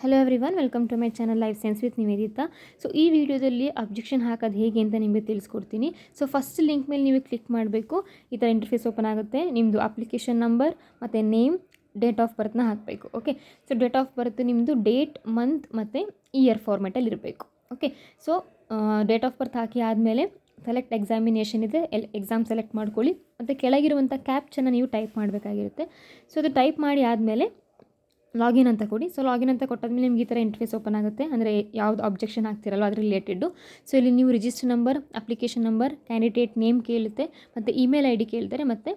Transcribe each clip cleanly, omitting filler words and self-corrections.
Hello everyone, welcome to my channel life science with Nivedita. So ಈ ವಿಡಿಯೋದಲ್ಲಿ objection ಹಾಕೋದು ಹೇಗೆ ಅಂತ ನಿಮಗೆ ತಿಳಿಸ್ಕೊಡ್ತೀನಿ. ಸೊ ಫಸ್ಟ್ ಲಿಂಕ್ ಮೇಲೆ ನೀವು ಕ್ಲಿಕ್ ಮಾಡಬೇಕು. ಈ ಥರ ಇಂಟರ್ಫೇಸ್ ಓಪನ್ ಆಗುತ್ತೆ. ನಿಮ್ಮದು ಅಪ್ಲಿಕೇಶನ್ ನಂಬರ್ ಮತ್ತು ನೇಮ್, ಡೇಟ್ ಆಫ್ ಬರ್ತ್ನ ಹಾಕಬೇಕು. Okay, so date of birth ನಿಮ್ಮದು ಡೇಟ್, ಮಂತ್ ಮತ್ತು ಇಯರ್ ಫಾರ್ಮೆಟಲ್ಲಿ ಇರಬೇಕು. Okay, so date of birth ಹಾಕಿ ಆದಮೇಲೆ ಸೆಲೆಕ್ಟ್ ಎಕ್ಸಾಮಿನೇಷನ್ ಇದೆ, ಎಕ್ಸಾಮ್ ಸೆಲೆಕ್ಟ್ ಮಾಡ್ಕೊಳ್ಳಿ. ಮತ್ತು ಕೆಳಗಿರುವಂಥ ಕ್ಯಾಪ್ಚನ್ನ ನೀವು ಟೈಪ್ ಮಾಡಬೇಕಾಗಿರುತ್ತೆ. ಸೊ ಅದು ಟೈಪ್ ಮಾಡಿ ಆದಮೇಲೆ ಲಾಗಿನ್ ಅಂತ ಕೊಡಿ. ಸೊ ಲಾಗಿನ್ ಅಂತ ಕೊಟ್ಟಾದ್ಮೇಲೆ ನಿಮ್ಗೆ ಈ ಥರ ಇಂಟರ್ಫೇಸ್ ಓಪನ್ ಆಗುತ್ತೆ. ಅಂದರೆ ಯಾವುದು ಅಬ್ಜೆಕ್ಷನ್ ಹಾಕ್ತಿರಲ್ಲ ಅದ್ರ ರಿಲೇಟೆಡ್ಡು. ಸೊ ಇಲ್ಲಿ ನೀವು register number, application number, candidate name ಕೇಳುತ್ತೆ, ಮತ್ತು ಇಮೇಲ್ ಐ ಡಿ ಕೇಳ್ತಾರೆ, ಮತ್ತು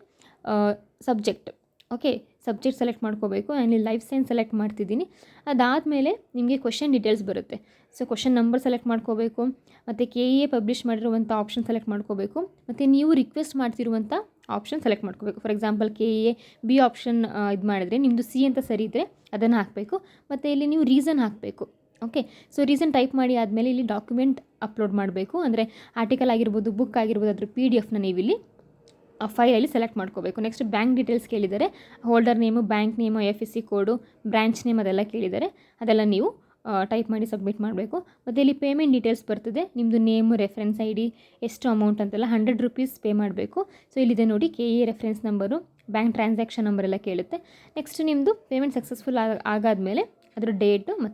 ಸಬ್ಜೆಕ್ಟ್. ಓಕೆ, ಸಬ್ಜೆಕ್ಟ್ ಸೆಲೆಕ್ಟ್ ಮಾಡ್ಕೋಬೇಕು. ನಾನು ಇಲ್ಲಿ ಲೈಫ್ ಸೈನ್ಸ್ ಸೆಲೆಕ್ಟ್ ಮಾಡ್ತಿದ್ದೀನಿ. ಅದಾದಮೇಲೆ ನಿಮಗೆ ಕ್ವೆಶ್ಚನ್ ಡೀಟೇಲ್ಸ್ ಬರುತ್ತೆ. ಸೊ ಕ್ವೆಶ್ಚನ್ ನಂಬರ್ ಸೆಲೆಕ್ಟ್ ಮಾಡ್ಕೋಬೇಕು, ಮತ್ತು KEA ಪಬ್ಲಿಷ್ ಮಾಡಿರುವಂಥ ಆಪ್ಷನ್ ಸೆಲೆಕ್ಟ್ ಮಾಡ್ಕೋಬೇಕು, ಮತ್ತು ನೀವು ರಿಕ್ವೆಸ್ಟ್ ಮಾಡ್ತಿರುವಂಥ ಆಪ್ಷನ್ ಸೆಲೆಕ್ಟ್ ಮಾಡ್ಕೋಬೇಕು. For example KEA B option ಇದು ಮಾಡಿದ್ರೆ ನಿಮ್ಮದು C ಅಂತ ಸರಿ ಇದ್ದರೆ ಅದನ್ನು ಹಾಕಬೇಕು. ಮತ್ತು ಇಲ್ಲಿ ನೀವು ರೀಸನ್ ಹಾಕಬೇಕು. ಓಕೆ, ಸೊ ರೀಸನ್ ಟೈಪ್ ಮಾಡಿ ಆದಮೇಲೆ ಇಲ್ಲಿ ಡಾಕ್ಯುಮೆಂಟ್ ಅಪ್ಲೋಡ್ ಮಾಡಬೇಕು. ಅಂದರೆ ಆರ್ಟಿಕಲ್ ಆಗಿರ್ಬೋದು, ಬುಕ್ ಆಗಿರ್ಬೋದು, ಅದ್ರ PDF ನೀವು ಇಲ್ಲಿ ಫೈಲಲ್ಲಿ ಸೆಲೆಕ್ಟ್ ಮಾಡ್ಕೋಬೇಕು. ನೆಕ್ಸ್ಟ್ ಬ್ಯಾಂಕ್ ಡೀಟೇಲ್ಸ್ ಕೇಳಿದ್ದಾರೆ. Holder name, bank name, IFSC ಕೋಡು, ಬ್ರ್ಯಾಂಚ್ ನೇಮ್ ಅದೆಲ್ಲ ಕೇಳಿದ್ದಾರೆ. ಅದೆಲ್ಲ ನೀವು ಟೈಪ್ ಮಾಡಿ ಸಬ್ಮಿಟ್ ಮಾಡಬೇಕು. ಮತ್ತು ಇಲ್ಲಿ ಪೇಮೆಂಟ್ ಡೀಟೇಲ್ಸ್ ಬರ್ತದೆ. ನಿಮ್ಮದು ನೇಮು, ರೆಫರೆನ್ಸ್ ID, ಎಷ್ಟು ಅಮೌಂಟ್ ಅಂತೆಲ್ಲ 100 ರೂಪೀಸ್ ಪೇ ಮಾಡಬೇಕು. ಸೊ ಇಲ್ಲಿದೆ ನೋಡಿ, KEA reference number, bank transaction number ಎಲ್ಲ ಕೇಳುತ್ತೆ. ನೆಕ್ಸ್ಟ್ ನಿಮ್ಮದು ಪೇಮೆಂಟ್ ಸಕ್ಸಸ್ಫುಲ್ ಆಗಾದಮೇಲೆ ಅದರ ಡೇಟು ಮತ್ತು